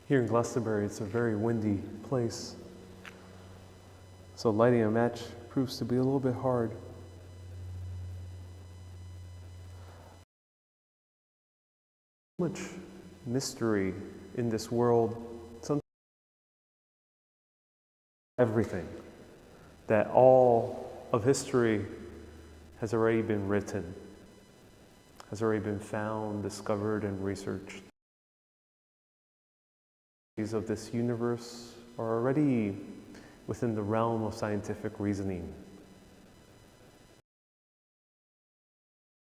Here in Glastonbury, it's a very windy place, so lighting a match proves to be a little bit hard. So much mystery in this world, everything, that all of history has already been written, has already been found, discovered, and researched. Of this universe are already within the realm of scientific reasoning.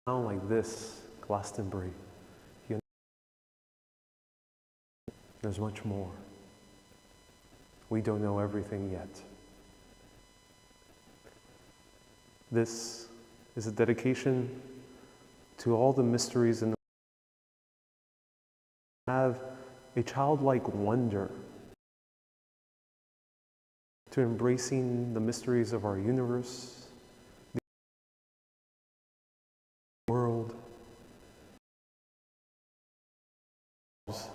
Now, like this, Glastonbury, there's much more. We don't know everything yet. This is a dedication to all the mysteries in the have a childlike wonder to embracing the mysteries of our universe, the world, of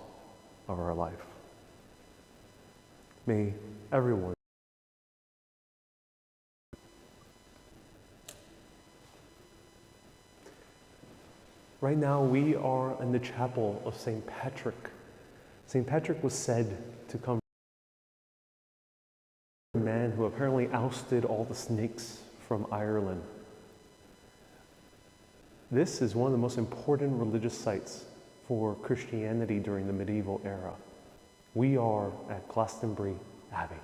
our life. May everyone right now we are in the chapel of St. Patrick. St. Patrick was said to come from a man who apparently ousted all the snakes from Ireland. This is one of the most important religious sites for Christianity during the medieval era. We are at Glastonbury Abbey.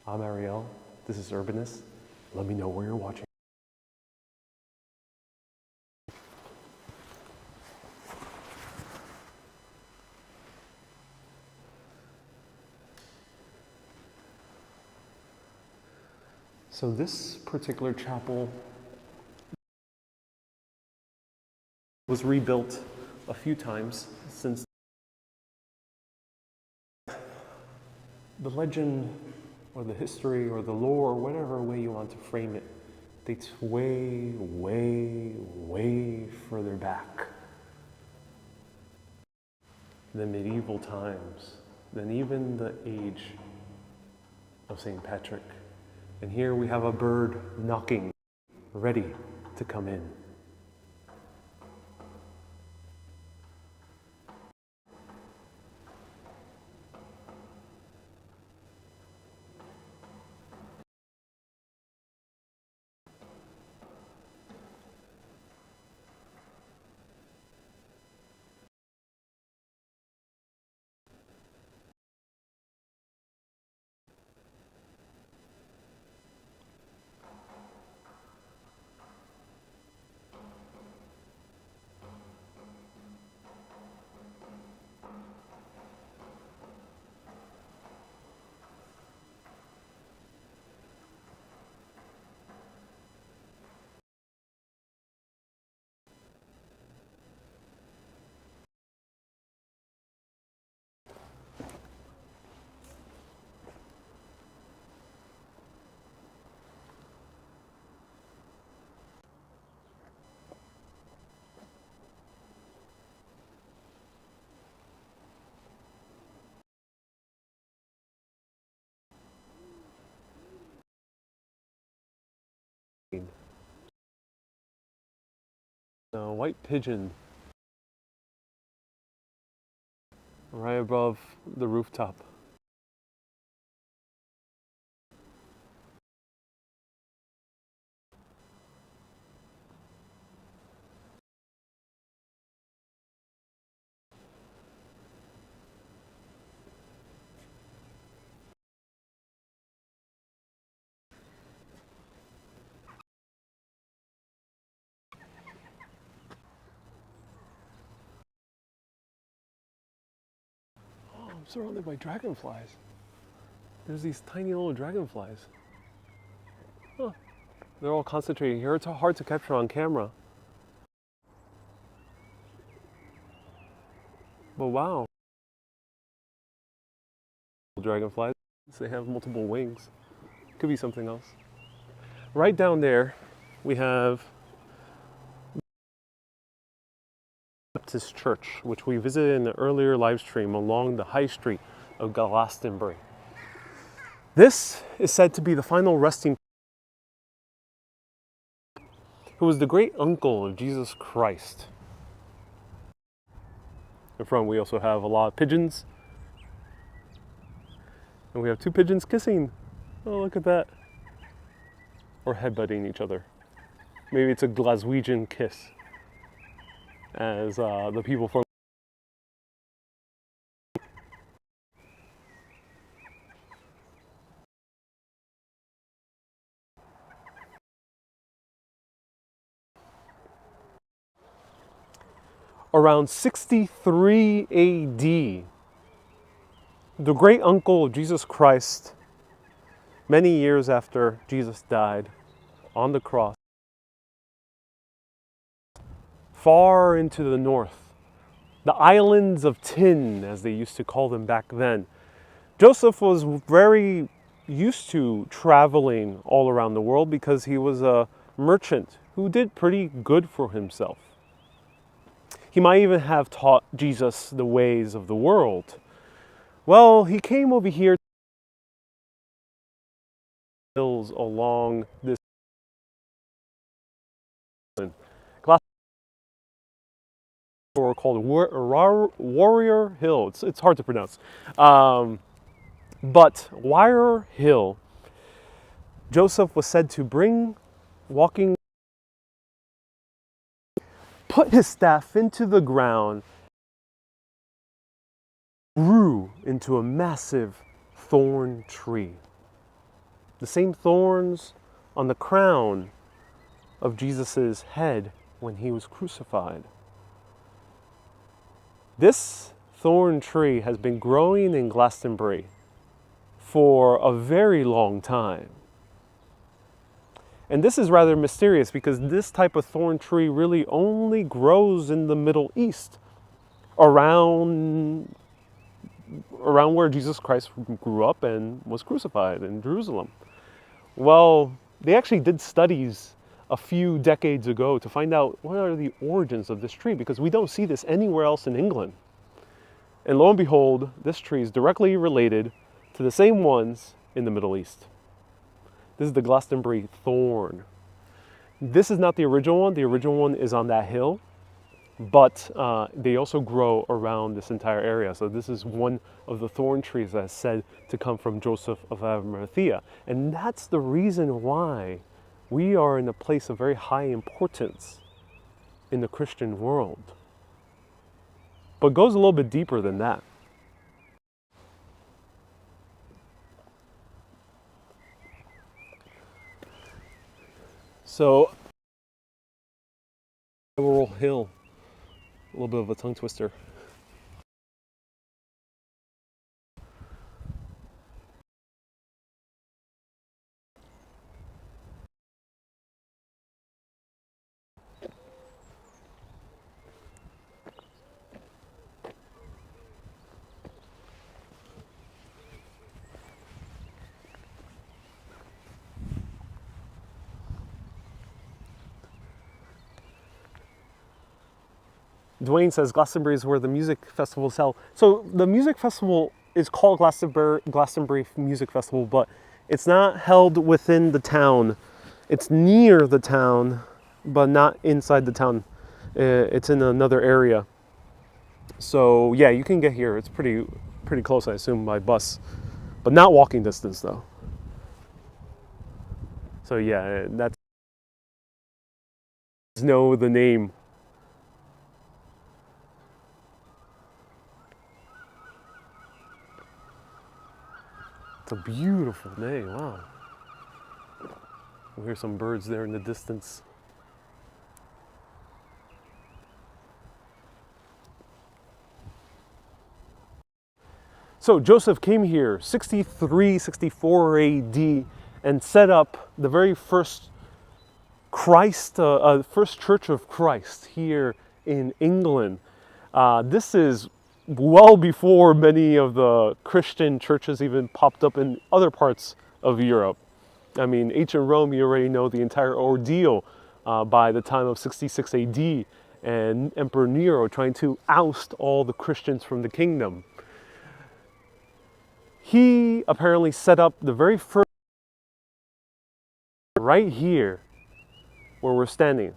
I'm Ariel, this is Urbanist. Let me know where you're watching. So this particular chapel was rebuilt a few times since the legend or the history or the lore, whatever way you want to frame it, dates way, way, way further back than medieval times, than even the age of St. Patrick. And here we have a bird knocking, ready to come in. A white pigeon right above the rooftop. I'm surrounded by dragonflies. There's these tiny little dragonflies. Huh. They're all concentrating here. It's hard to capture on camera. But wow. Dragonflies, they have multiple wings. Could be something else. Right down there, we have Baptist Church, which we visited in an earlier live stream along the high street of Glastonbury. This is said to be the final resting place, who was the great uncle of Jesus Christ. In front we also have a lot of pigeons. And we have two pigeons kissing. Oh, look at that. Or headbutting each other. Maybe it's a Glaswegian kiss, as the people from around 63 AD, the great uncle of Jesus Christ, many years after Jesus died on the cross, far into the north, the islands of Tin, as they used to call them back then. Joseph was very used to traveling all around the world because he was a merchant who did pretty good for himself. He might even have taught Jesus the ways of the world. Well, he came over here hills along this or called Warrior Hill. It's hard to pronounce. But Warrior Hill, Joseph was said to bring walking, put his staff into the ground, grew into a massive thorn tree. The same thorns on the crown of Jesus' head when he was crucified. This thorn tree has been growing in Glastonbury for a very long time. And this is rather mysterious because this type of thorn tree really only grows in the Middle East, around where Jesus Christ grew up and was crucified in Jerusalem. Well, they actually did studies a few decades ago to find out what are the origins of this tree, because we don't see this anywhere else in England. And lo and behold, this tree is directly related to the same ones in the Middle East. This is the Glastonbury thorn. This is not the original one. The original one is on that hill, but they also grow around this entire area. So this is one of the thorn trees that's said to come from Joseph of Arimathea. And that's the reason why we are in a place of very high importance in the Christian world. But it goes a little bit deeper than that. So, Laurel Hill, a little bit of a tongue twister. Dwayne says Glastonbury is where the music festivals held. So the music festival is called Glastonbury Music Festival, but it's not held within the town. It's near the town, but not inside the town. It's in another area. So yeah, you can get here. It's pretty close, I assume, by bus, but not walking distance though. So yeah, that's know the name. It's a beautiful day, wow. We hear some birds there in the distance. So Joseph came here 63, 64 AD and set up the very first first Church of Christ here in England. This is well before many of the Christian churches even popped up in other parts of Europe. I mean, ancient Rome, you already know the entire ordeal by the time of 66 AD and Emperor Nero trying to oust all the Christians from the kingdom. He apparently set up the very first right here where we're standing.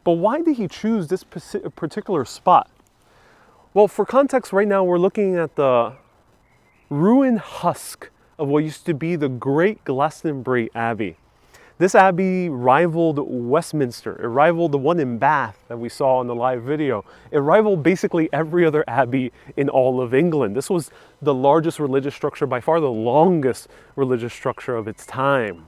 But why did he choose this particular spot? Well, for context, right now we're looking at the ruined husk of what used to be the great Glastonbury Abbey. This abbey rivaled Westminster. It rivaled the one in Bath that we saw in the live video. It rivaled basically every other abbey in all of England. This was the largest religious structure, by far the longest religious structure of its time.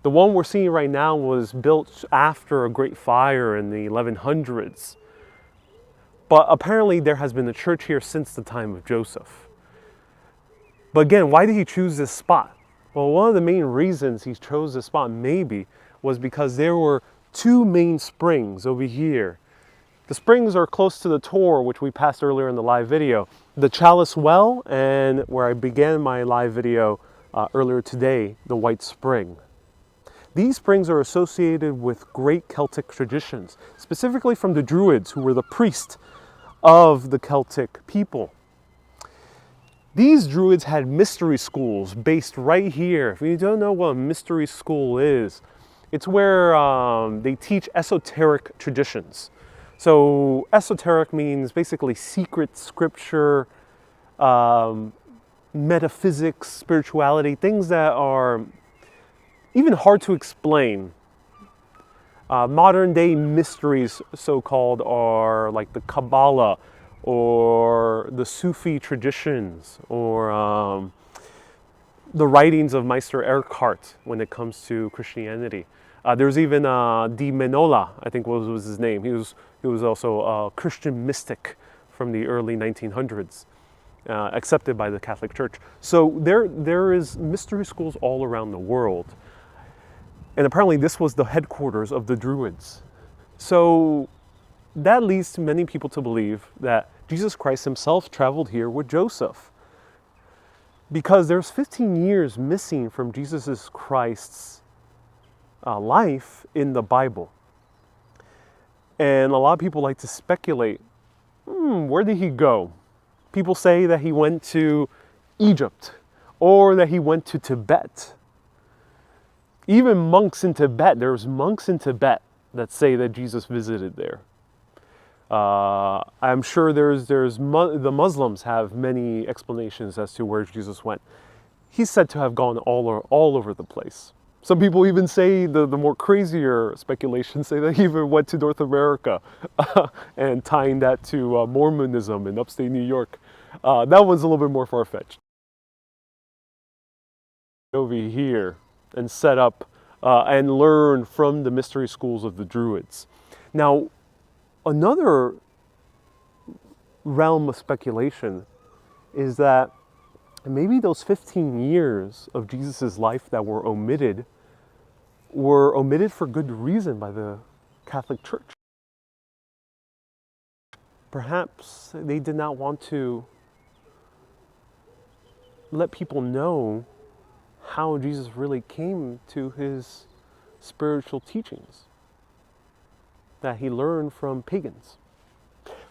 The one we're seeing right now was built after a great fire in the 1100s. But apparently there has been a church here since the time of Joseph. But again, why did he choose this spot? Well, one of the main reasons he chose this spot maybe was because there were two main springs over here. The springs are close to the Tor, which we passed earlier in the live video. The Chalice Well, and where I began my live video earlier today, the White Spring. These springs are associated with great Celtic traditions, specifically from the Druids, who were the priests of the Celtic people. These Druids had mystery schools based right here. If you don't know what a mystery school is, it's where they teach esoteric traditions. So esoteric means basically secret scripture, metaphysics, spirituality, things that are even hard to explain. Modern day mysteries, so-called, are like the Kabbalah, or the Sufi traditions, or the writings of Meister Eckhart when it comes to Christianity. There's even Di Menola, I think was his name. He was also a Christian mystic from the early 1900s, accepted by the Catholic Church. So there is mystery schools all around the world. And apparently this was the headquarters of the Druids. So that leads to many people to believe that Jesus Christ himself traveled here with Joseph. Because there's 15 years missing from Jesus Christ's life in the Bible. And a lot of people like to speculate, where did he go? People say that he went to Egypt, or that he went to Tibet. Even monks in Tibet, there's monks in Tibet that say that Jesus visited there. I'm sure the Muslims have many explanations as to where Jesus went. He's said to have gone all over the place. Some people even say, the more crazier speculations say that he even went to North America and tying that to Mormonism in upstate New York. That one's a little bit more far-fetched. Over here and set up and learn from the mystery schools of the Druids. Now, another realm of speculation is that maybe those 15 years of Jesus' life that were omitted for good reason by the Catholic Church. Perhaps they did not want to let people know how Jesus really came to his spiritual teachings that he learned from pagans.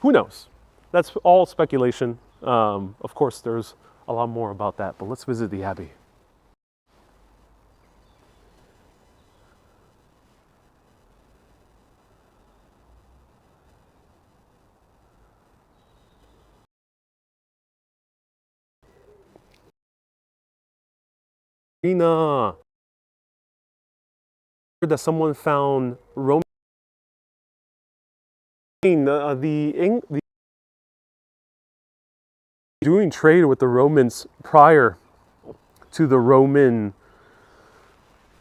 Who knows? That's all speculation. Of course, there's a lot more about that, but let's visit the Abbey. That someone found Roman doing trade with the Romans prior to the Roman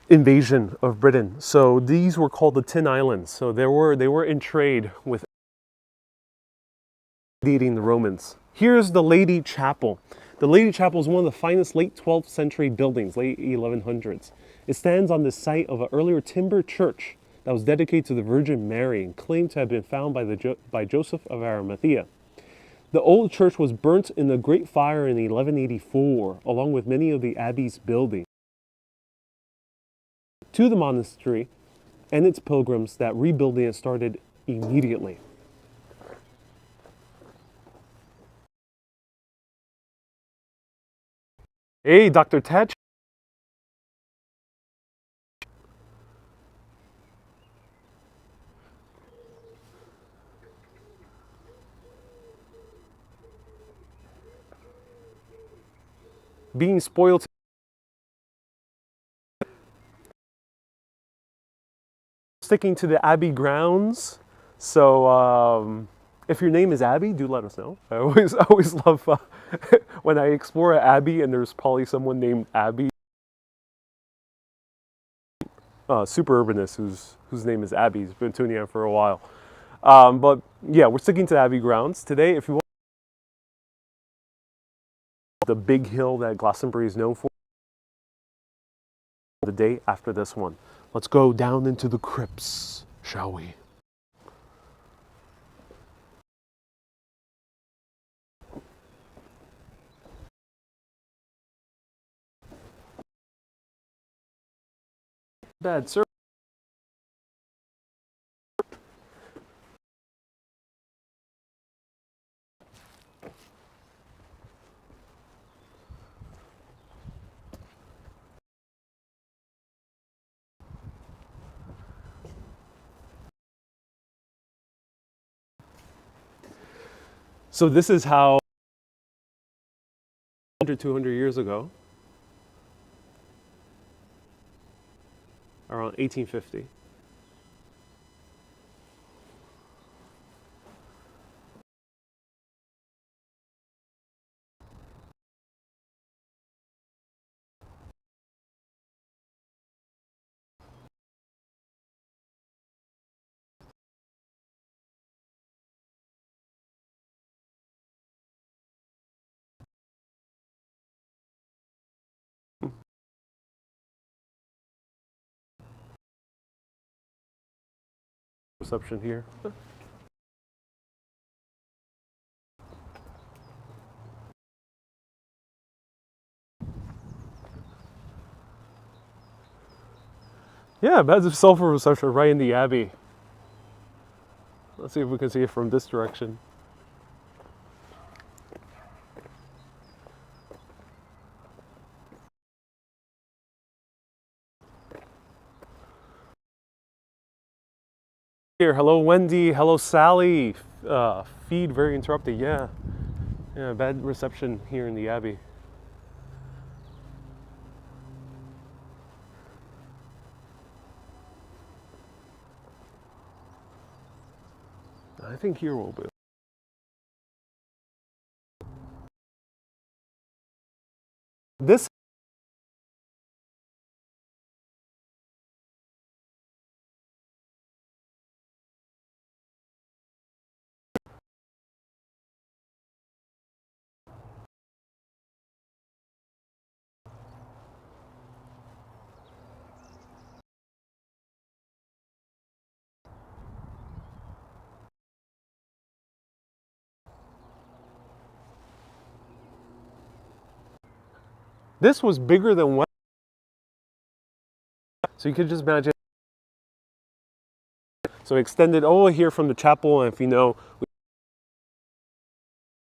invasion of Britain. So these were called the Tin Islands. So they were in trade with dating the Romans. Here's the Lady Chapel. The Lady Chapel is one of the finest late 12th century buildings, late 1100s. It stands on the site of an earlier timber church that was dedicated to the Virgin Mary and claimed to have been found by Joseph of Arimathea. The old church was burnt in the Great Fire in 1184, along with many of the Abbey's buildings. To the monastery and its pilgrims that rebuilding it started immediately. Hey, Dr. Tetch. Being spoiled. Sticking to the Abbey grounds. So if your name is Abbey, do let us know. I always love when I explore an Abbey and there's probably someone named Abbey. Super urbanist whose name is Abbey. He's been tuning in for a while. But yeah, we're sticking to Abbey grounds today. If you want the big hill that Glastonbury is known for, the day after this one. Let's go down into the crypts, shall we? Bad, sir. So this is how 200 years ago, around 1850, reception here. Yeah, beds of sulfur reception right in the Abbey. Let's see if we can see it from this direction. Here, hello Wendy, hello Sally. Feed very interrupted, yeah. Yeah, bad reception here in the Abbey. I think here will be. This this was bigger than what. So you could just imagine. So extended over here from the chapel, and if you know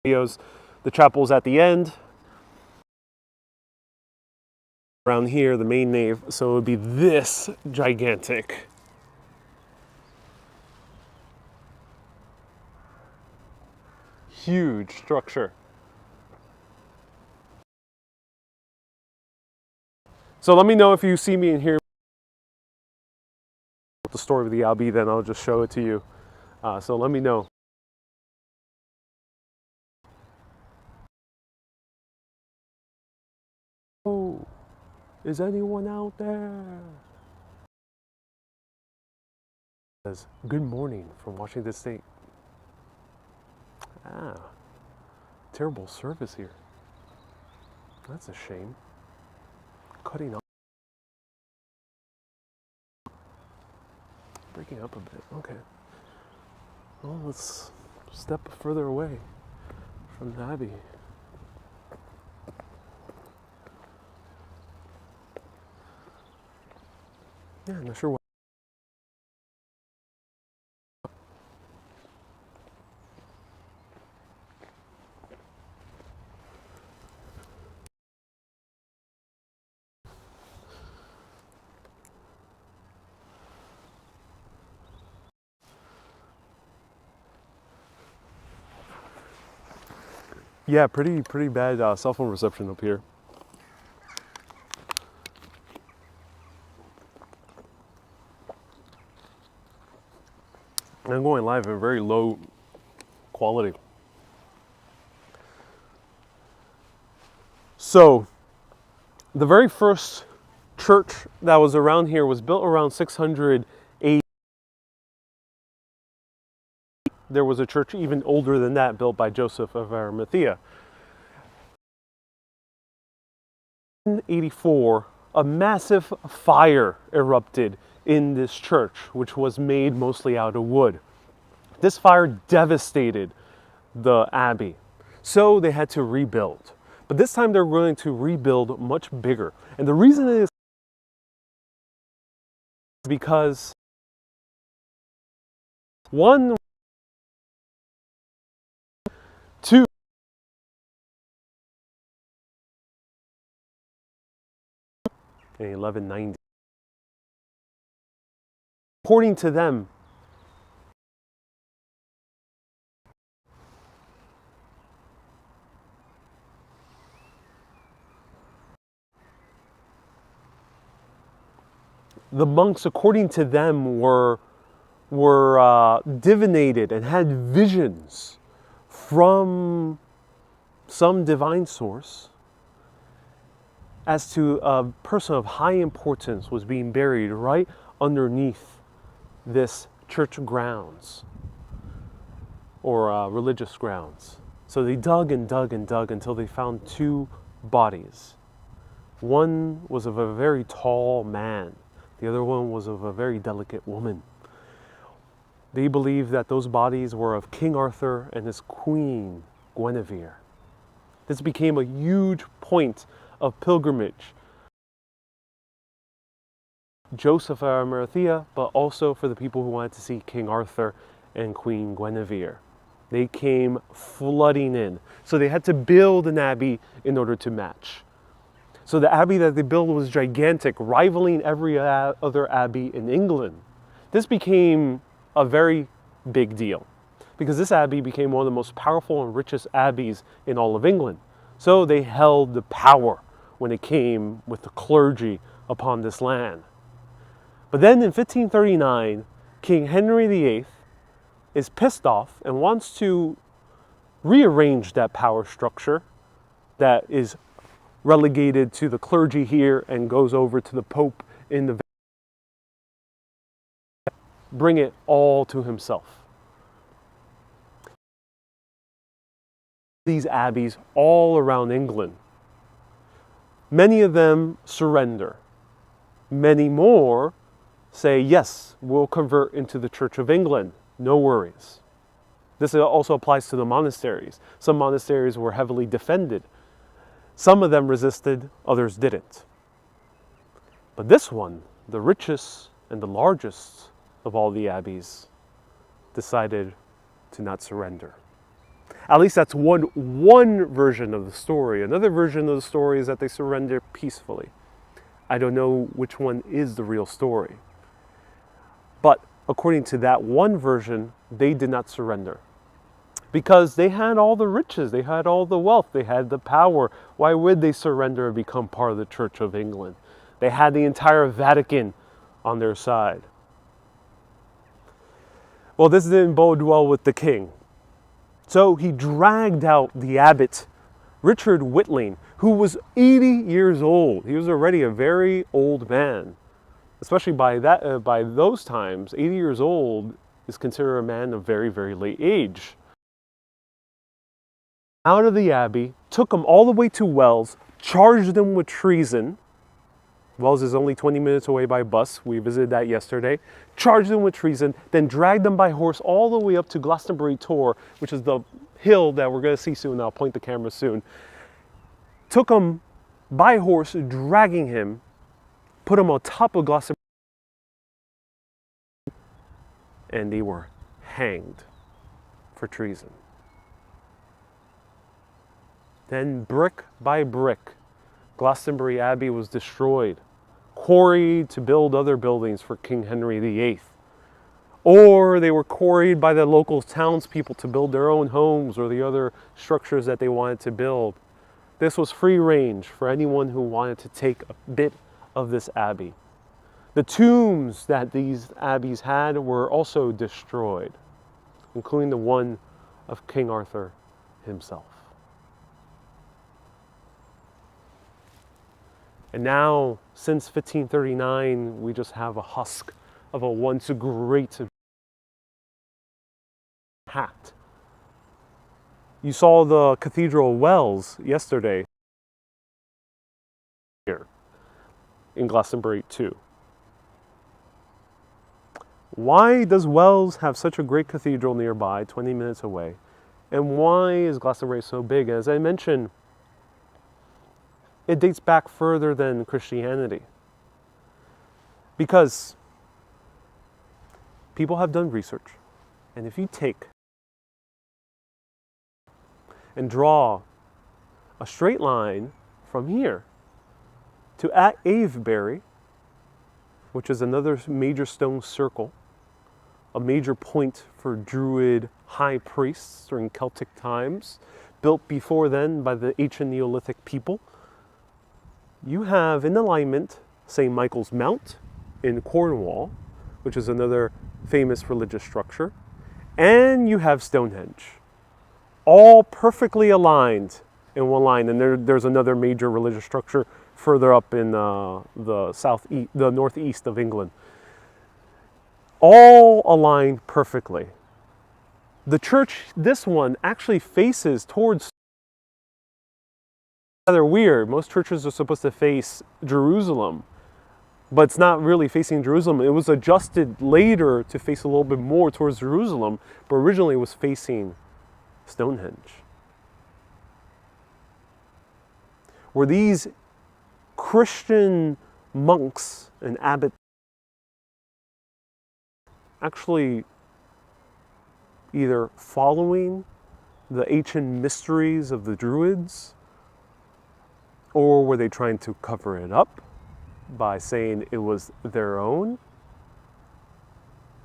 videos, the chapel's at the end. Around here, the main nave, so it would be this gigantic. Huge structure. So let me know if you see me in here. The story of the Abbey, then I'll just show it to you. So let me know. Oh, is anyone out there? Says, good morning from Washington State. Ah, terrible service here. That's a shame. Cutting off. Breaking up a bit, okay. Well, let's step further away from the Abbey. Yeah, I'm not sure what. Yeah, pretty bad cell phone reception up here. I'm going live at very low quality. So, the very first church that was around here was built around 600 AD. There was a church even older than that built by Joseph of Arimathea. In 1884, a massive fire erupted in this church, which was made mostly out of wood. This fire devastated the abbey, so they had to rebuild. But this time they're going to rebuild much bigger. And the reason is because one, two, in 1190. According to them, the monks, according to them, were divinated and had visions from some divine source as to a person of high importance was being buried right underneath this church grounds or religious grounds. So they dug and dug and dug until they found two bodies. One was of a very tall man. The other one was of a very delicate woman. They believed that those bodies were of King Arthur and his queen, Guinevere. This became a huge point of pilgrimage. Joseph of Arimathea, but also for the people who wanted to see King Arthur and Queen Guinevere. They came flooding in. So they had to build an abbey in order to match. So the abbey that they built was gigantic, rivaling every other abbey in England. This became a very big deal because this abbey became one of the most powerful and richest abbeys in all of England. So they held the power when it came with the clergy upon this land. But then in 1539, King Henry VIII is pissed off and wants to rearrange that power structure that is relegated to the clergy here and goes over to the Pope in the bring it all to himself. These abbeys all around England. Many of them surrender. Many more say, yes, we'll convert into the Church of England. No worries. This also applies to the monasteries. Some monasteries were heavily defended. Some of them resisted, others didn't. But this one, the richest and the largest of all the abbeys, decided to not surrender. At least that's one version of the story. Another version of the story is that they surrendered peacefully. I don't know which one is the real story. But according to that one version, they did not surrender. Because they had all the riches, they had all the wealth, they had the power. Why would they surrender and become part of the Church of England? They had the entire Vatican on their side. Well, this didn't bode well with the king. So he dragged out the abbot, Richard Whitling, who was 80 years old. He was already a very old man. Especially by those times, 80 years old is considered a man of very, very late age. Out of the abbey, took him all the way to Wells, charged him with treason. Wells is only 20 minutes away by bus. We visited that yesterday. Charged him with treason, then dragged him by horse all the way up to Glastonbury Tor, which is the hill that we're going to see soon. I'll point the camera soon. Took him by horse, dragging him, put him on top of Glastonbury, and they were hanged for treason. Then brick by brick, Glastonbury Abbey was destroyed, quarried to build other buildings for King Henry VIII. or they were quarried by the local townspeople to build their own homes or the other structures that they wanted to build. This was free range for anyone who wanted to take a bit of this abbey. The tombs that these abbeys had were also destroyed, including the one of King Arthur himself. And now, since 1539, we just have a husk of a once great hat. You saw the Cathedral of Wells yesterday here in Glastonbury too. Why does Wells have such a great cathedral nearby, 20 minutes away? And why is Glastonbury so big? As I mentioned, it dates back further than Christianity. Because people have done research, and if you take and draw a straight line from here to Avebury, which is another major stone circle, a major point for Druid high priests during Celtic times, built before then by the ancient Neolithic people, you have in alignment St. Michael's Mount in Cornwall, which is another famous religious structure, and you have Stonehenge, all perfectly aligned in one line. And there's another major religious structure further up in the northeast of England, all aligned perfectly. The church, this one, actually faces towards. Rather weird. Most churches are supposed to face Jerusalem, but it's not really facing Jerusalem. It was adjusted later to face a little bit more towards Jerusalem, but originally it was facing Stonehenge. Were these Christian monks and abbots actually either following the ancient mysteries of the Druids, or were they trying to cover it up by saying it was their own?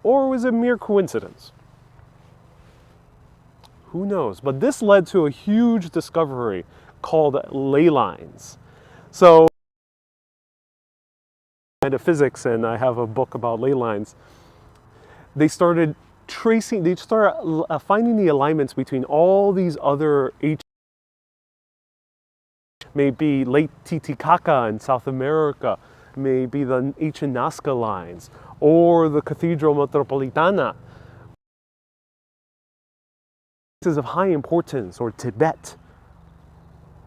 Or was it mere coincidence? Who knows? But this led to a huge discovery called Ley Lines. So, metaphysics, and I have a book about ley lines. They started finding the alignments between all these other ancient, maybe Lake Titicaca in South America, maybe the ancient Nazca lines, or the Cathedral Metropolitana, places of high importance, or Tibet,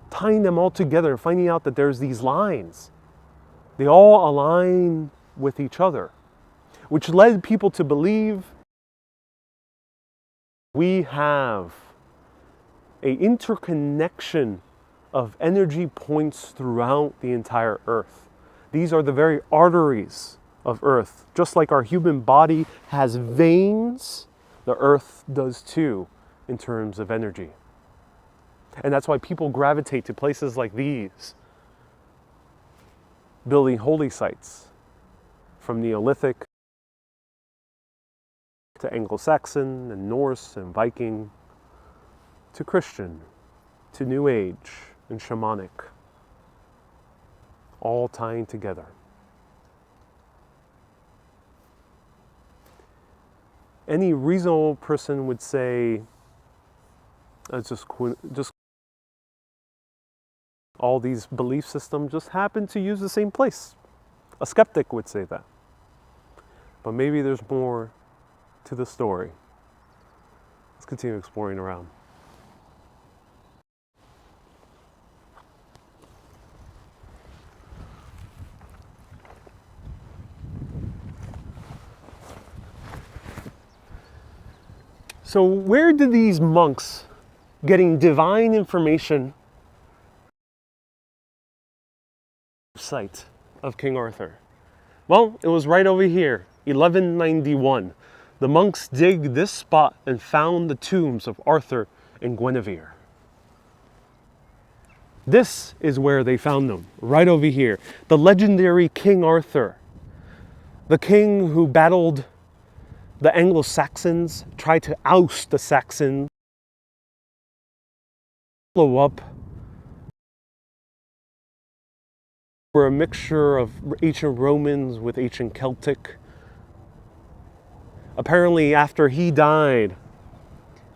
tying them all together and finding out that there's these lines. They all align with each other, which led people to believe we have an interconnection of energy points throughout the entire Earth. These are the very arteries of Earth. Just like our human body has veins, the Earth does too in terms of energy. And that's why people gravitate to places like these, building holy sites from Neolithic to Anglo-Saxon and Norse and Viking to Christian to New Age and shamanic, all tying together. Any reasonable person would say, just all these belief systems just happen to use the same place. A skeptic would say that. But maybe there's more to the story. Let's continue exploring around. So where did these monks getting divine information site of King Arthur? Well, it was right over here, 1191. The monks dig this spot and found the tombs of Arthur and Guinevere. This is where they found them, right over here. The legendary King Arthur, the king who battled the Anglo-Saxons tried to oust the Saxons, blow up. Were a mixture of ancient Romans with ancient Celtic. Apparently, after he died,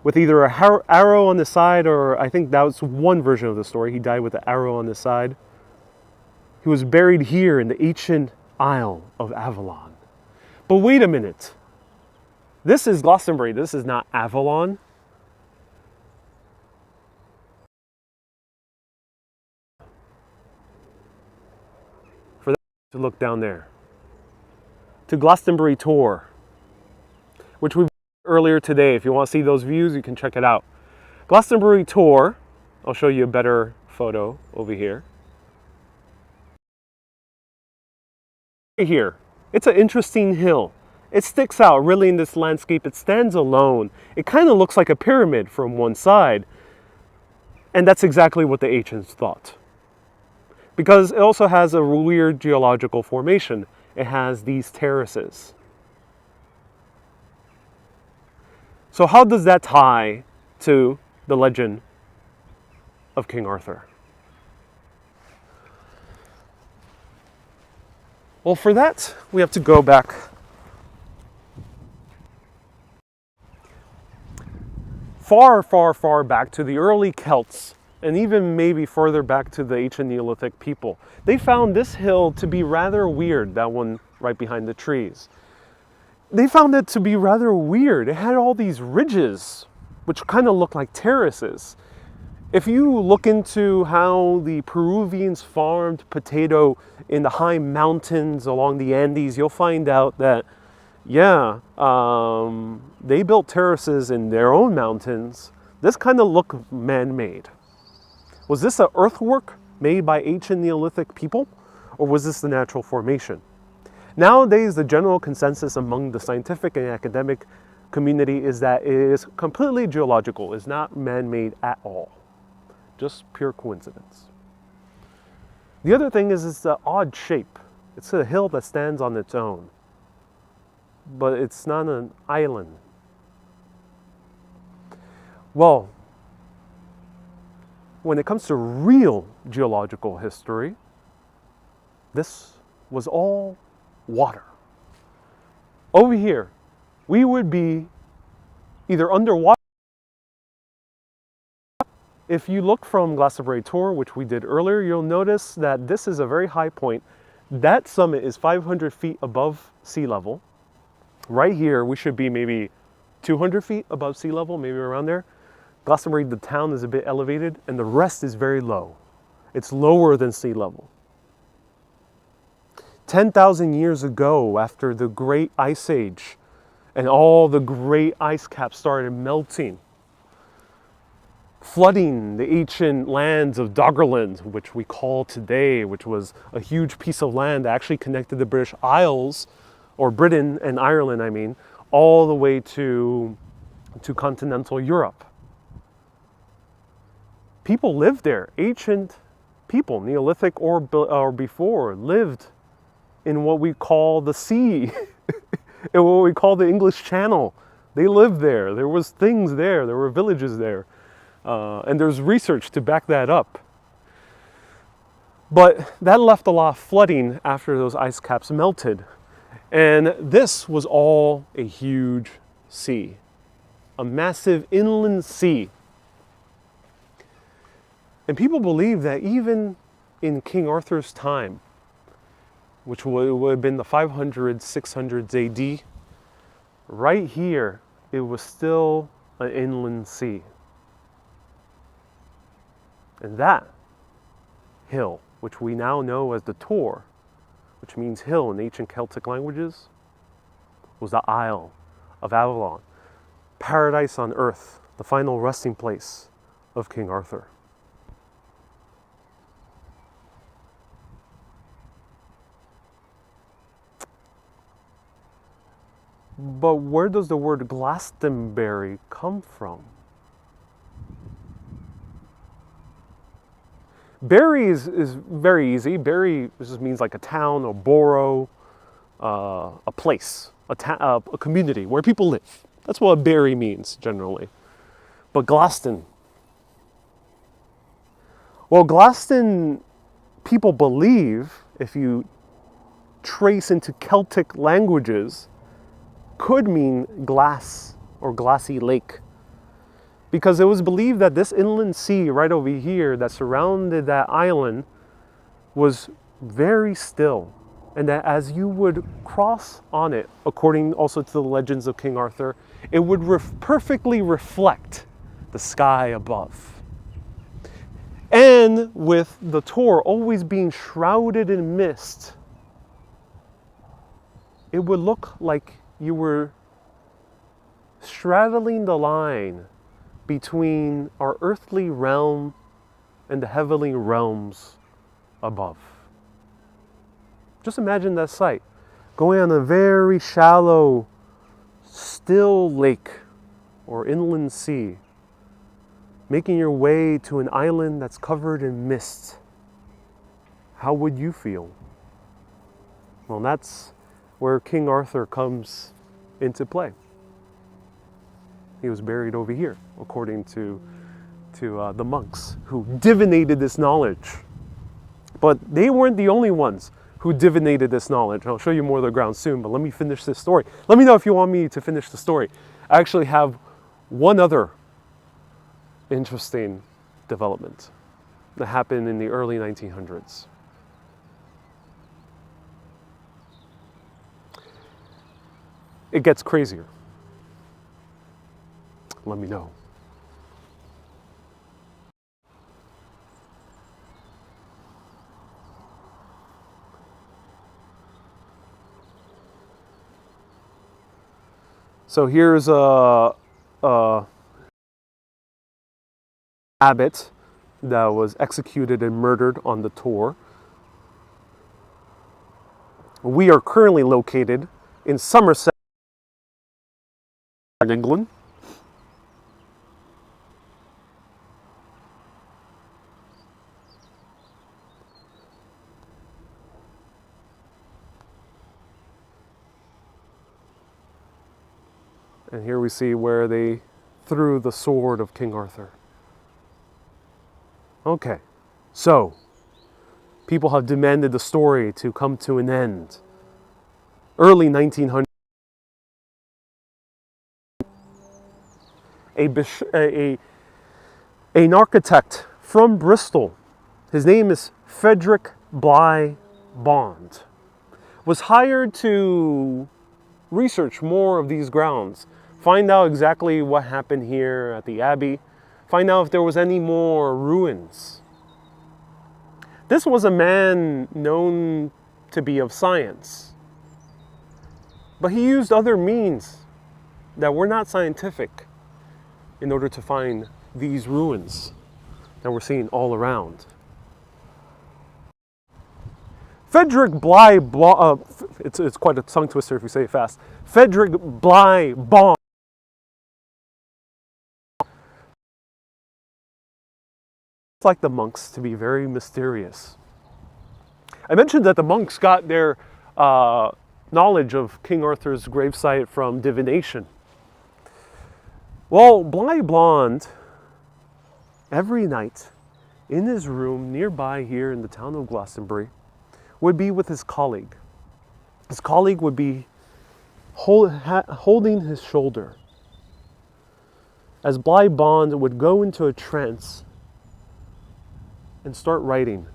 with either a arrow on the side, or I think that was one version of the story, he died with an arrow on the side. He was buried here in the ancient Isle of Avalon. But wait a minute. This is Glastonbury. This is not Avalon. For that to look down there. To Glastonbury tour, which we earlier today. If you want to see those views, you can check it out. Glastonbury tour. I'll show you a better photo over here. Right here. It's an interesting hill. It sticks out really in this landscape. It stands alone. It kind of looks like a pyramid from one side. And that's exactly what the ancients thought. Because it also has a weird geological formation. It has these terraces. So how does that tie to the legend of King Arthur? Well, for that, we have to go back far, far, far back to the early Celts, and even maybe further back to the ancient Neolithic people. They found this hill to be rather weird, that one right behind the trees. They found it to be rather weird. It had all these ridges, which kind of look like terraces. If you look into how the Peruvians farmed potato in the high mountains along the Andes, you'll find out that, yeah, they built terraces in their own mountains. This kind of looked man-made. Was this an earthwork made by ancient Neolithic people, or was this the natural formation? Nowadays, the general consensus among the scientific and academic community is that it is completely geological. It's not man-made at all. Just pure coincidence. The other thing is it's an odd shape. It's a hill that stands on its own, but it's not an island. Well, when it comes to real geological history, this was all water. Over here, we would be either underwater. If you look from Glastonbury Tour, which we did earlier, you'll notice that this is a very high point. That summit is 500 feet above sea level. Right here, we should be maybe 200 feet above sea level, maybe around there. Glastonbury, the town, is a bit elevated, and the rest is very low. It's lower than sea level. 10,000 years ago, after the Great Ice Age, and all the great ice caps started melting, flooding the ancient lands of Doggerland, which we call today, which was a huge piece of land that actually connected the British Isles, or Britain and Ireland, I mean, all the way to continental Europe. People lived there. Ancient people, Neolithic or before, lived in what we call the sea, in what we call the English Channel. They lived there. There was things there. There were villages there. And there's research to back that up. But that left a lot of flooding after those ice caps melted. And this was all a huge sea, a massive inland sea. And people believe that even in King Arthur's time, which would have been the 500s, 600s AD, right here, it was still an inland sea. And that hill, which we now know as the Tor, which means hill in ancient Celtic languages, was the Isle of Avalon, paradise on earth, the final resting place of King Arthur. But where does the word Glastonbury come from? Bury is very easy. Bury just means like a town or borough, a place. a community where people live. That's what a berry means generally. But Glaston. Well, Glaston, people believe, if you trace into Celtic languages, could mean glass or glassy lake. Because it was believed that this inland sea right over here that surrounded that island was very still. And that as you would cross on it, according also to the legends of King Arthur, it would perfectly reflect the sky above. And with the Tor always being shrouded in mist, it would look like you were straddling the line between our earthly realm and the heavenly realms above. Just imagine that sight, going on a very shallow, still lake or inland sea, making your way to an island that's covered in mist. How would you feel? Well, that's where King Arthur comes into play. He was buried over here, according to the monks who divinated this knowledge. But they weren't the only ones who divinated this knowledge. I'll show you more of the ground soon, but let me finish this story. Let me know if you want me to finish the story. I actually have one other interesting development that happened in the early 1900s. It gets crazier. Let me know. So here's a abbot that was executed and murdered on the Tor. We are currently located in Somerset, in England. And here we see where they threw the sword of King Arthur. Okay, so people have demanded the story to come to an end. Early 1900s, an architect from Bristol, his name is Frederick Bly Bond, was hired to research more of these grounds, find out exactly what happened here at the Abbey, find out if there was any more ruins. This was a man known to be of science, but he used other means that were not scientific in order to find these ruins that we're seeing all around. Frederick Bly Bond, it's quite a tongue twister if you say it fast. Frederick Bly Bond like the monks to be very mysterious. I mentioned that the monks got their knowledge of King Arthur's gravesite from divination. Well, Bly Bond, every night in his room nearby here in the town of Glastonbury, would be with his colleague. His colleague would be holding his shoulder as Bly Bond would go into a trance and start writing.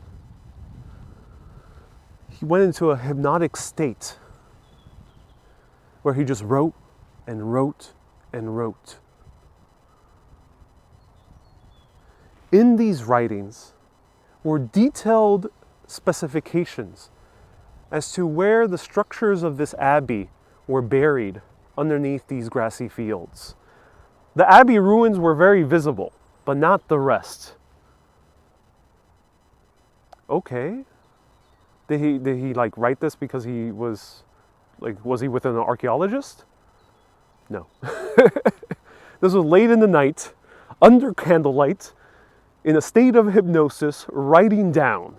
He went into a hypnotic state where he just wrote and wrote and wrote. In these writings were detailed specifications as to where the structures of this abbey were buried underneath these grassy fields. The abbey ruins were very visible, but not the rest. Okay. Did he like write this because he was he with an archaeologist? No. This was late in the night, under candlelight, in a state of hypnosis, writing down.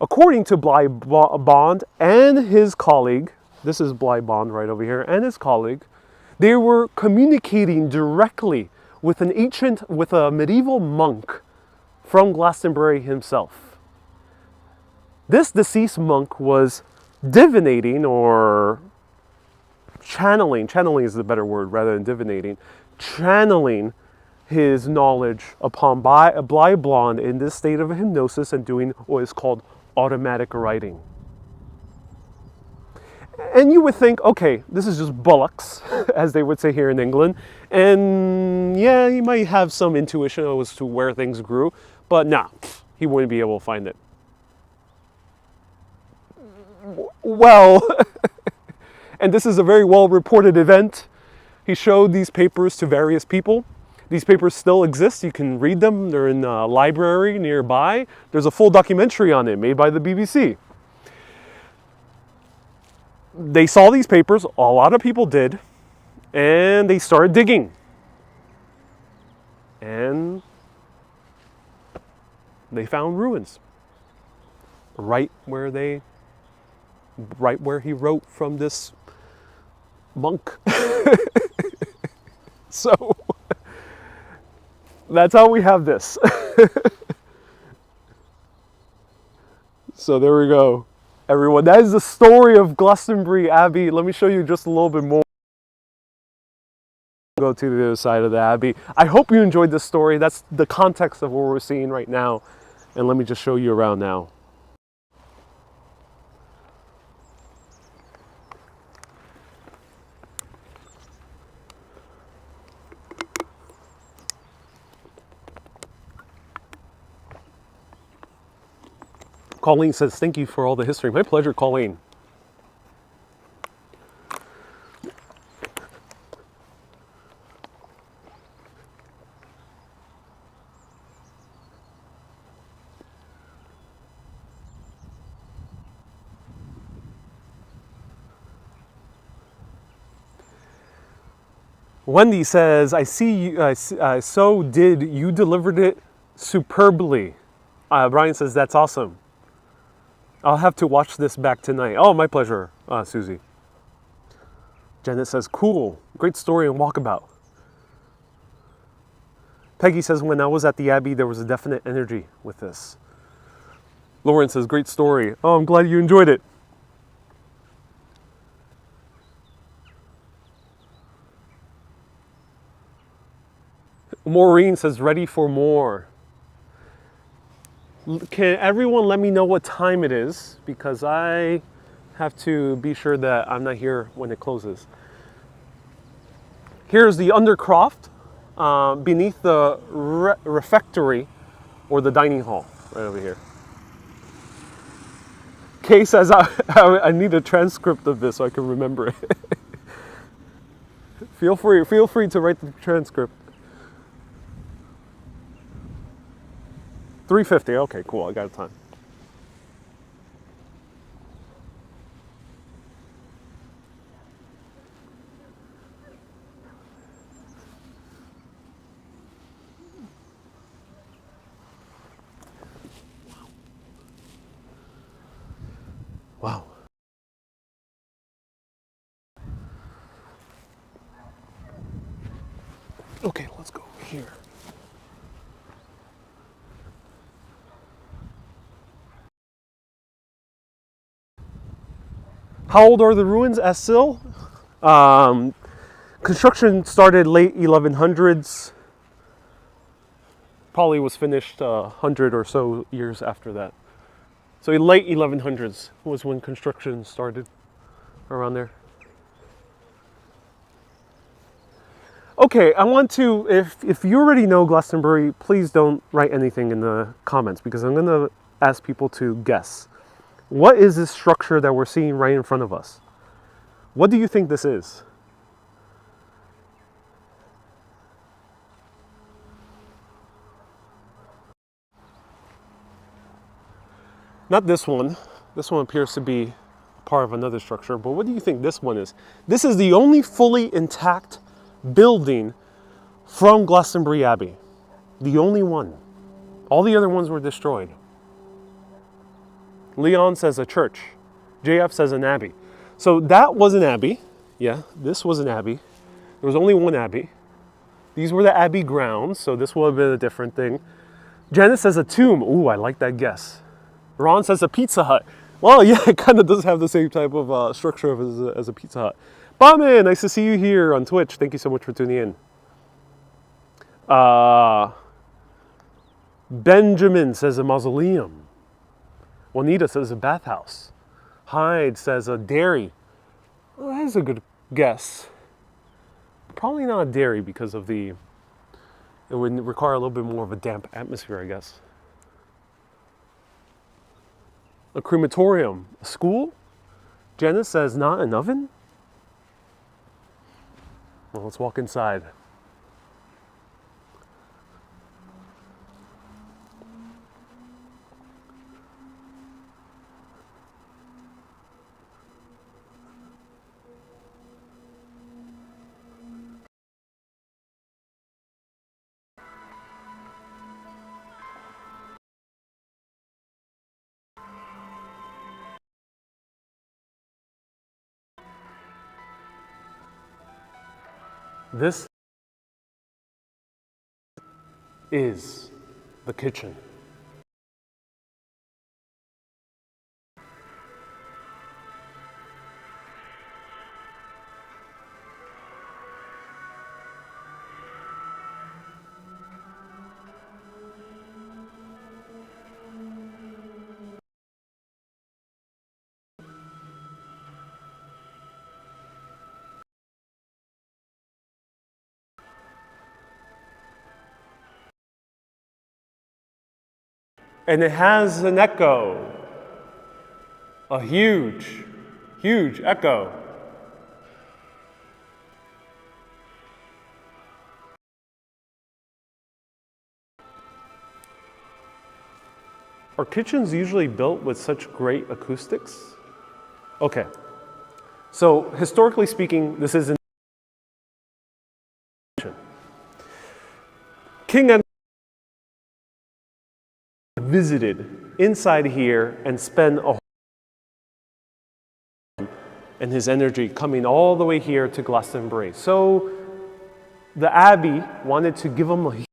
According to Bly Bond and his colleague, this is Bly Bond right over here, and his colleague, they were communicating directly with a medieval monk from Glastonbury himself. This deceased monk was divinating, or channeling is the better word rather than divinating, channeling his knowledge upon Bly Bond in this state of hypnosis and doing what is called automatic writing. And you would think, okay, this is just bullocks, as they would say here in England, and yeah, he might have some intuition as to where things grew, but nah, he wouldn't be able to find it. Well, and this is a very well-reported event. He showed these papers to various people. These papers still exist. You can read them. They're in a library nearby. There's a full documentary on it made by the BBC. They saw these papers, a lot of people did, and they started digging. And they found ruins right where he wrote from this monk. So that's how we have this. So there we go, everyone. That is the story of Glastonbury Abbey. Let me show you just a little bit more. Go to the other side of the Abbey. I hope you enjoyed this story. That's the context of what we're seeing right now. And let me just show you around now. Colleen says, thank you for all the history. My pleasure, Colleen. Wendy says, I see you, so did you delivered it superbly. Brian says, that's awesome. I'll have to watch this back tonight. Oh, my pleasure, Susie. Janet says, cool, great story and walkabout. Peggy says, when I was at the Abbey, there was a definite energy with this. Lauren says, great story. Oh, I'm glad you enjoyed it. Maureen says, ready for more. Can everyone let me know what time it is? Because I have to be sure that I'm not here when it closes. Here's the undercroft beneath the refectory, or the dining hall, right over here. Kay says, I need a transcript of this so I can remember it. Feel free to write the transcript. 3:50, okay, cool, I got time. Wow. Okay, let's go here. How old are the ruins as still? Construction started late 1100s. Probably was finished 100 or so years after that. So late 1100s was when construction started, around there. Okay, I want to, if you already know Glastonbury, please don't write anything in the comments, because I'm going to ask people to guess. What is this structure that we're seeing right in front of us? What do you think this is? Not this one. This one appears to be part of another structure, but what do you think this one is? This is the only fully intact building from Glastonbury Abbey. The only one. All the other ones were destroyed. Leon says a church. JF says an abbey. So that was an abbey. Yeah, this was an abbey. There was only one abbey. These were the abbey grounds, so this would have been a different thing. Janet says a tomb. Ooh, I like that guess. Ron says a Pizza Hut. Well, yeah, it kind of does have the same type of structure as a Pizza Hut. Batman, nice to see you here on Twitch. Thank you so much for tuning in. Benjamin says a mausoleum. Juanita says a bathhouse. Hyde says a dairy. Well, that is a good guess. Probably not a dairy because of it would require a little bit more of a damp atmosphere, I guess. A crematorium. A school? Janice says not an oven? Well, let's walk inside. This is the kitchen. And it has an echo. A huge, huge echo. Are kitchens usually built with such great acoustics? Okay. So, historically speaking, this is an King Edward visited inside here and spent and his energy coming all the way here to Glastonbury. So the Abbey wanted to give him he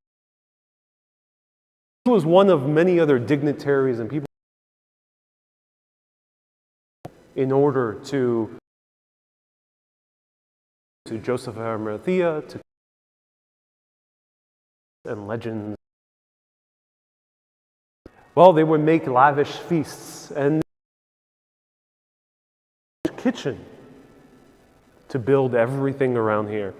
was one of many other dignitaries and people in order to Joseph of Arimathea, and legends. Well, they would make lavish feasts and kitchen to build everything around here.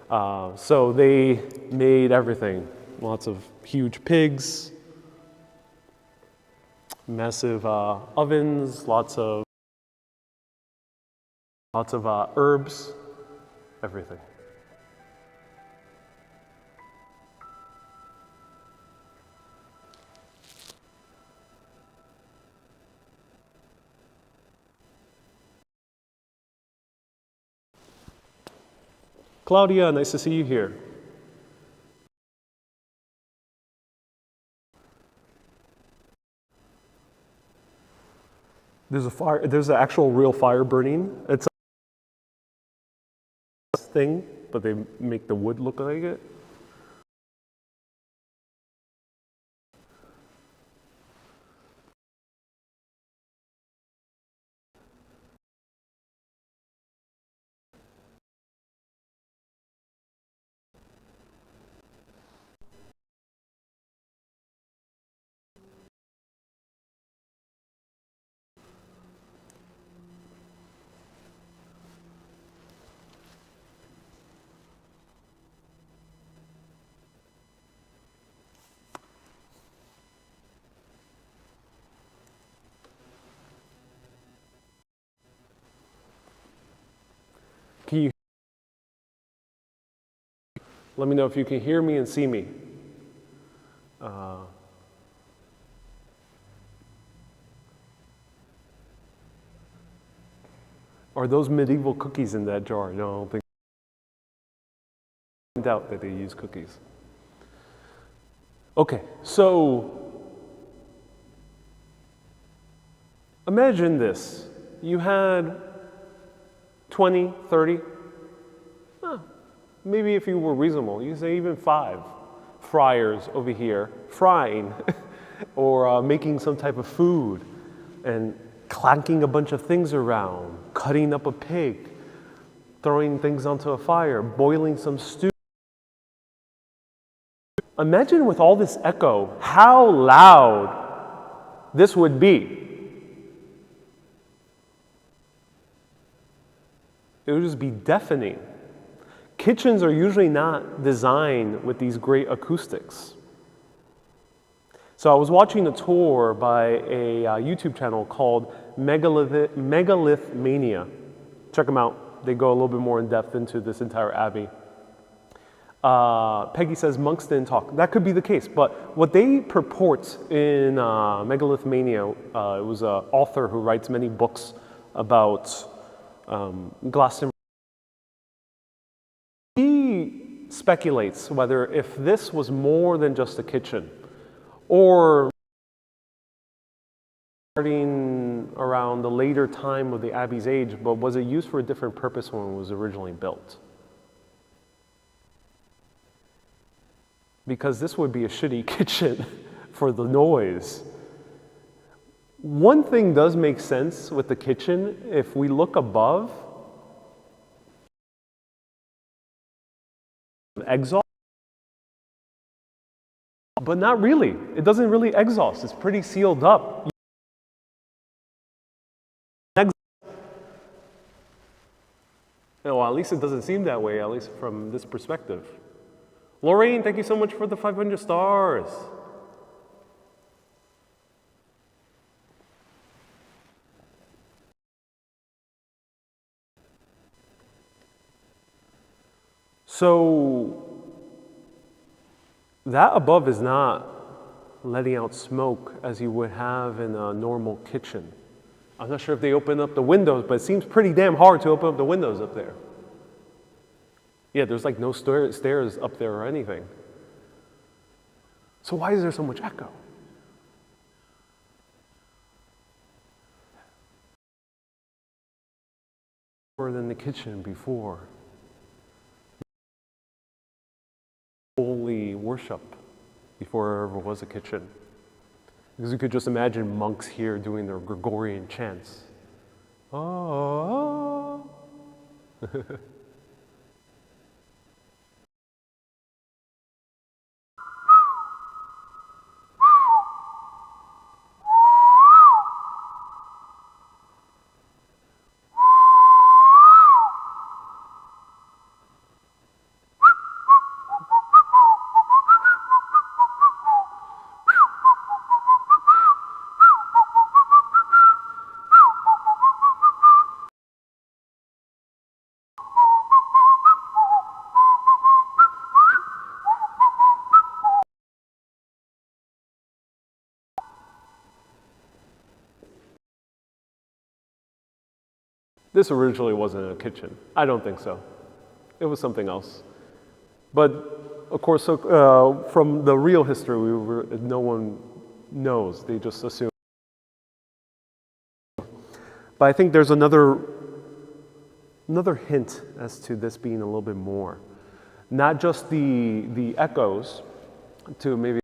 So they made everything. Lots of huge pigs, massive ovens, lots of herbs, everything. Claudia, nice to see you here. There's a fire. There's an actual real fire burning. It's a thing, but they make the wood look like it. Can you let me know if you can hear me and see me? Are those medieval cookies in that jar? No, I don't think. I doubt that they use cookies. Okay, so Imagine this. You had 20, 30, maybe if you were reasonable, you say even 5 friars over here frying or making some type of food and clanking a bunch of things around, cutting up a pig, throwing things onto a fire, boiling some stew. Imagine with all this echo, how loud this would be. It would just be deafening. Kitchens are usually not designed with these great acoustics. So I was watching a tour by a YouTube channel called Megalith Mania. Check them out. They go a little bit more in depth into this entire abbey. Peggy says monks didn't talk. That could be the case, but what they purport in Megalith Mania, it was an author who writes many books about Glastonbury. He speculates whether if this was more than just a kitchen, or starting around the later time of the Abbey's age, but was it used for a different purpose when it was originally built? Because this would be a shitty kitchen for the noise. One thing does make sense with the kitchen. If we look above, exhaust, but not really. It doesn't really exhaust. It's pretty sealed up. Well, at least it doesn't seem that way, at least from this perspective. Lorraine, thank you so much for the 500 stars. So that above is not letting out smoke as you would have in a normal kitchen. I'm not sure if they open up the windows, but it seems pretty damn hard to open up the windows up there. Yeah, there's like no stairs up there or anything. So why is there so much echo? More than the kitchen before. Holy worship before there ever was a kitchen. Because you could just imagine monks here doing their Gregorian chants. Oh. This originally wasn't a kitchen. I don't think so. It was something else. But of course, from the real history, no one knows. They just assume. But I think there's another hint as to this being a little bit more. Not just the echoes to maybe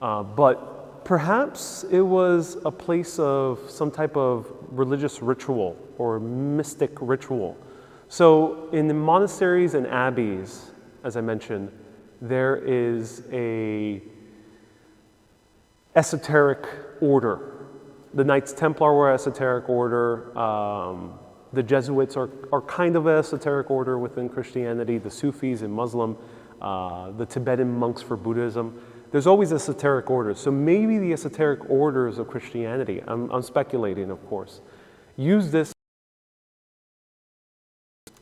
but perhaps it was a place of some type of religious ritual or mystic ritual. So in the monasteries and abbeys, as I mentioned, there is a esoteric order. The Knights Templar were an esoteric order. The Jesuits are kind of an esoteric order within Christianity. The Sufis and Muslim, the Tibetan monks for Buddhism. There's always esoteric orders. So maybe the esoteric orders of Christianity, I'm speculating, of course, use this.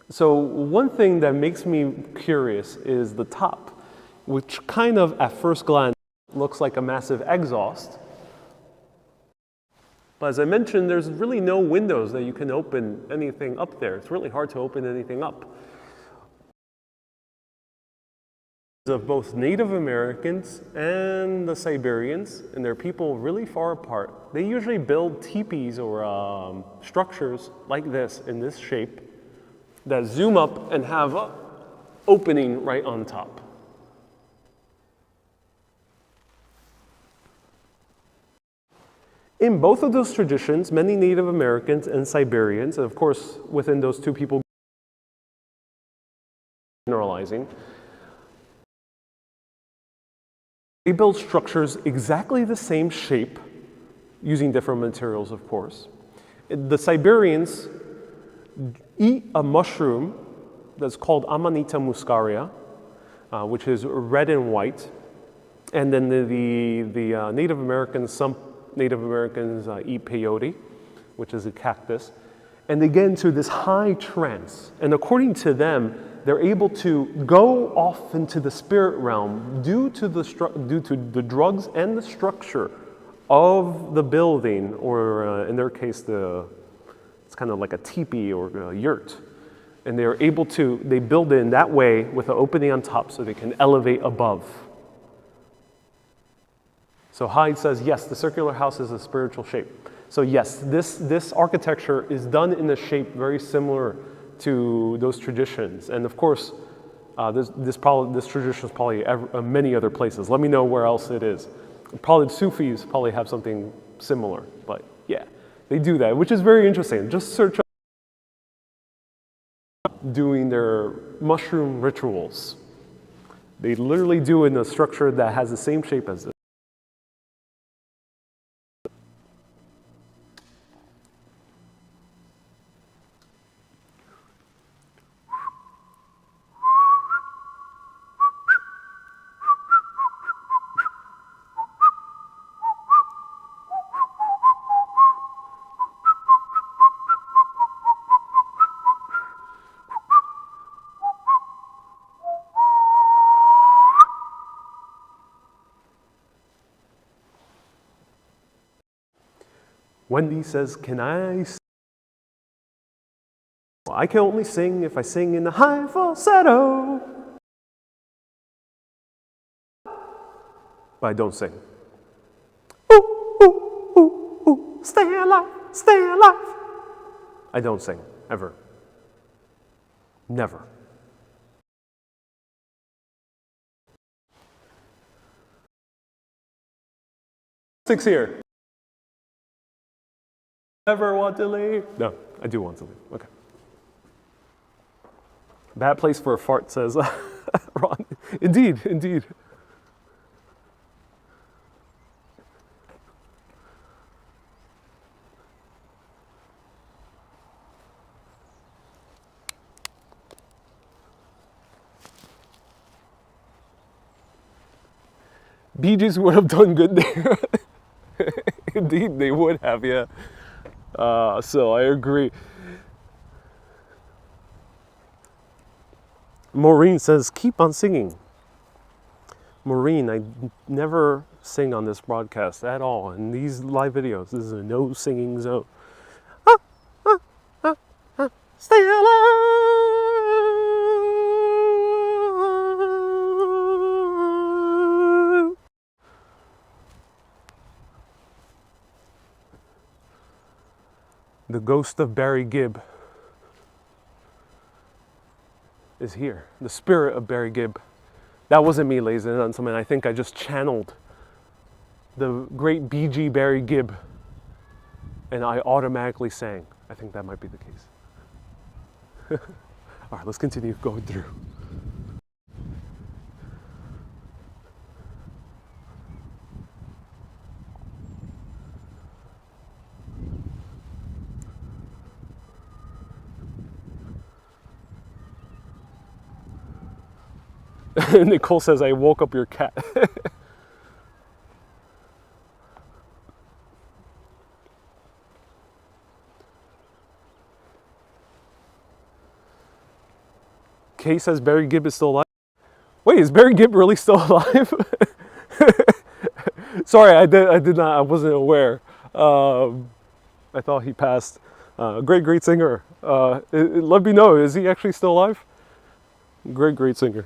So one thing that makes me curious is the top, which kind of at first glance looks like a massive exhaust. But as I mentioned, there's really no windows that you can open anything up there. It's really hard to open anything up. of both Native Americans and the Siberians, and they're people really far apart. They usually build teepees or structures like this, in this shape, that zoom up and have an opening right on top. In both of those traditions, many Native Americans and Siberians, and of course within those two people, generalizing, they build structures exactly the same shape, using different materials, of course. The Siberians eat a mushroom that's called Amanita muscaria, which is red and white. And then the Native Americans, some Native Americans eat peyote, which is a cactus. And they get into this high trance. And according to them, they're able to go off into the spirit realm due to the drugs and the structure of the building, or in their case, it's kind of like a teepee or a yurt. And they're able to, they build it in that way with an opening on top so they can elevate above. So Hyde says, yes, the circular house is a spiritual shape. So yes, this architecture is done in a shape very similar to those traditions. And of course, this tradition is probably many other places. Let me know where else it is. Probably Sufis probably have something similar, but yeah, they do that, which is very interesting. Just search up doing their mushroom rituals. They literally do it in a structure that has the same shape as this. Wendy says, can I sing? Well, I can only sing if I sing in the high falsetto. But I don't sing. Ooh, ooh, ooh, ooh, stay alive, stay alive. I don't sing, ever. Never. Six here. Never want to leave. No, I do want to leave. Okay. Bad place for a fart, says Ron. Indeed, indeed. Bee Gees would have done good there. Indeed, they would have, yeah. So I agree. Maureen says, keep on singing. Maureen, I never sing on this broadcast at all. In these live videos, this is a no singing zone. Stay alive. The ghost of Barry Gibb is here. The spirit of Barry Gibb. That wasn't me, ladies and gentlemen. I think I just channeled the great BG Barry Gibb, and I automatically sang. I think that might be the case. All right, let's continue going through. Nicole says, I woke up your cat. Kay says Barry Gibb is still alive. Wait, is Barry Gibb really still alive? Sorry, I did not, I wasn't aware. I thought he passed. Great singer. Let me know, is he actually still alive? Great singer.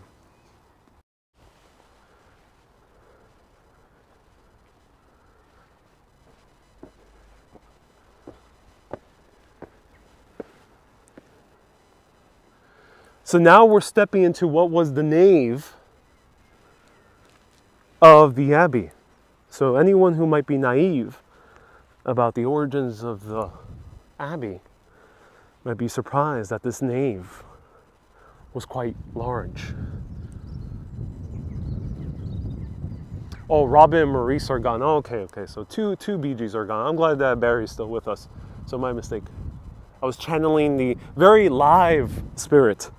So now we're stepping into what was the nave of the Abbey. So anyone who might be naive about the origins of the Abbey might be surprised that this nave was quite large. Oh, Robin and Maurice are gone. Oh, okay. So two BGs are gone. I'm glad that Barry's still with us. So my mistake. I was channeling the very live spirit,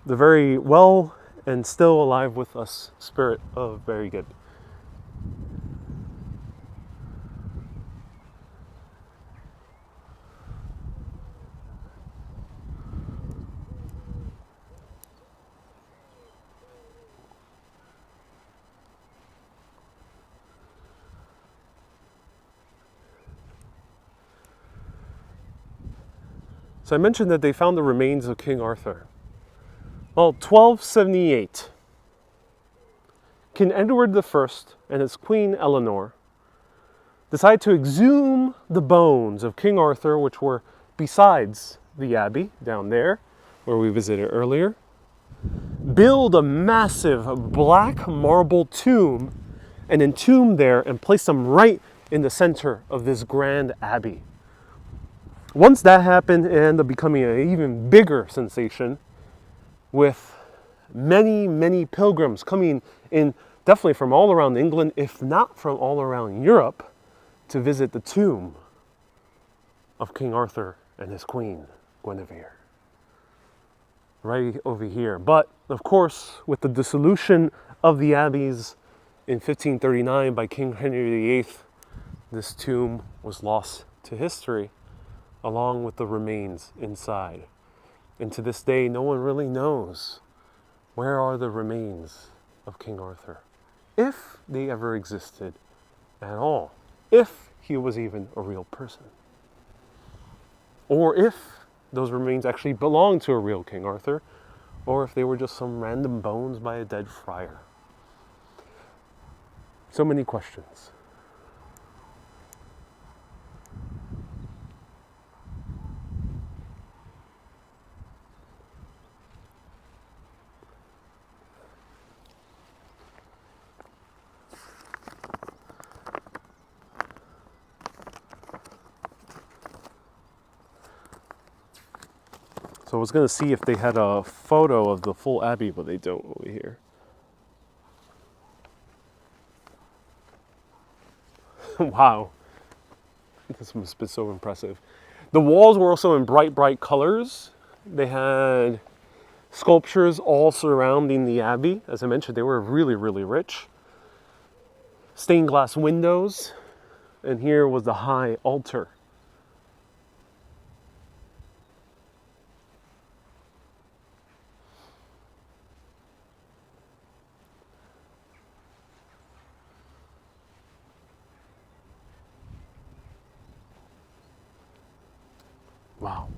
the very well and still alive with us spirit of Very Good. So I mentioned that they found the remains of King Arthur. Well, 1278, King Edward I and his Queen Eleanor decided to exhume the bones of King Arthur, which were besides the Abbey down there, where we visited earlier, build a massive black marble tomb and entomb there and place them right in the center of this grand Abbey. Once that happened, it ended up becoming an even bigger sensation, with many pilgrims coming in, definitely from all around England, if not from all around Europe, to visit the tomb of King Arthur and his queen, Guinevere. Right over here. But, of course, with the dissolution of the abbeys in 1539 by King Henry VIII, this tomb was lost to history, along with the remains inside. And to this day, no one really knows where are the remains of King Arthur, if they ever existed at all, if he was even a real person, or if those remains actually belonged to a real King Arthur, or if they were just some random bones by a dead friar. So many questions. So I was going to see if they had a photo of the full Abbey, but they don't over here. Wow. This must have been so impressive. The walls were also in bright colors. They had sculptures all surrounding the Abbey. As I mentioned, they were really rich. Stained glass windows. And here was the high altar. Wow.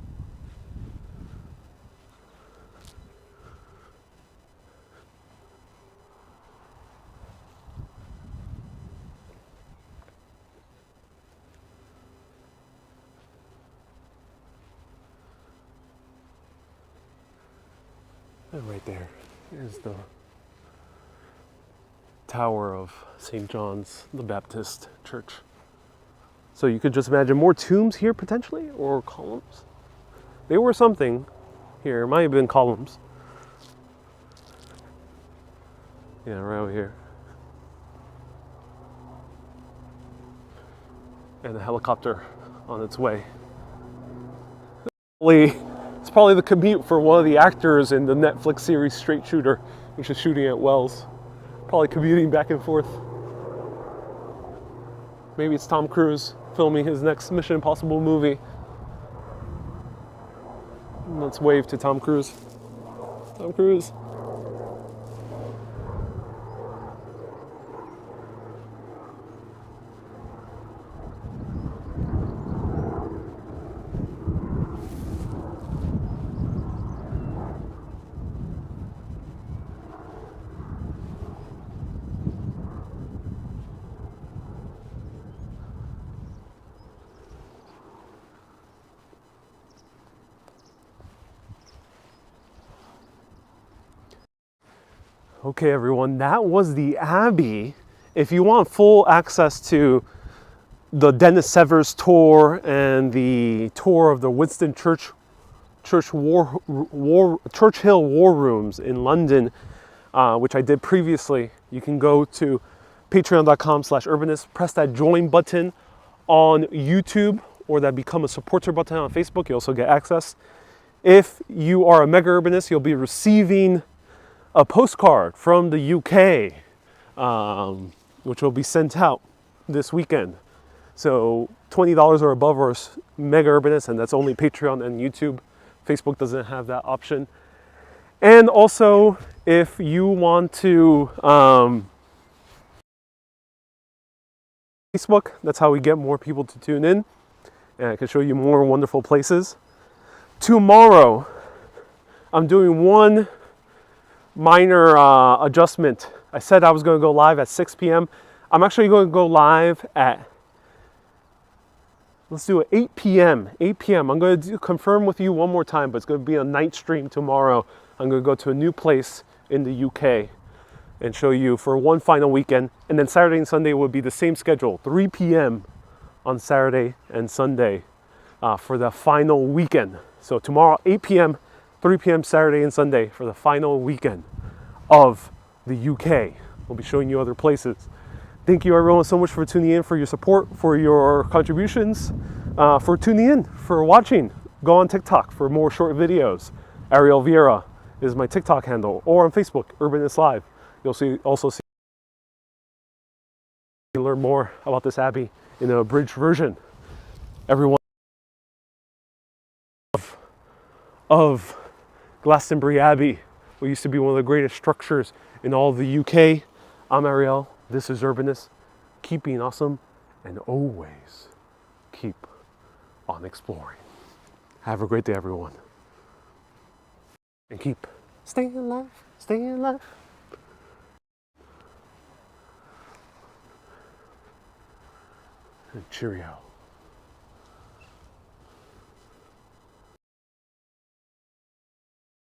And right there is the tower of St. John's the Baptist Church. So you could just imagine more tombs here potentially, or columns. They were something here. It might have been columns. Yeah, right over here. And a helicopter on its way. It's probably the commute for one of the actors in the Netflix series Straight Shooter, which is shooting at Wells. Probably commuting back and forth. Maybe it's Tom Cruise filming his next Mission Impossible movie. Let's wave to Tom Cruise. Tom Cruise. Okay, everyone, that was the Abbey. If you want full access to the Dennis Severs tour and the tour of the Winston Churchill War Rooms in London, which I did previously, you can go to patreon.com/urbanist, press that join button on YouTube or that become a supporter button on Facebook. You also get access. If you are a mega urbanist, you'll be receiving a postcard from the UK, which will be sent out this weekend. So $20 or above are mega urbanists, and that's only Patreon and YouTube. Facebook doesn't have that option. And also, if you want to Facebook, that's how we get more people to tune in, and I can show you more wonderful places. Tomorrow, I'm doing one minor adjustment. I said I was going to go live at 6 p.m. I'm actually going to go live at, let's do it, 8 p.m. 8 p.m. I'm going to confirm with you one more time, but it's going to be a night stream tomorrow. I'm going to go to a new place in the UK and show you for one final weekend. And then Saturday and Sunday will be the same schedule, 3 p.m. on Saturday and Sunday for the final weekend. So tomorrow, 8 p.m., 3 p.m. Saturday and Sunday for the final weekend of the UK. We'll be showing you other places. Thank you everyone so much for tuning in, for your support, for your contributions, for tuning in, for watching. Go on TikTok for more short videos. Ariel Vieira is my TikTok handle, or on Facebook, Urbanist Live. You'll also see learn more about this abbey in an abridged version. Everyone of Glastonbury Abbey, what used to be one of the greatest structures in all of the UK. I'm Ariel, this is Urbanist. Keep being awesome, and always keep on exploring. Have a great day, everyone. And keep staying alive, staying alive. And cheerio.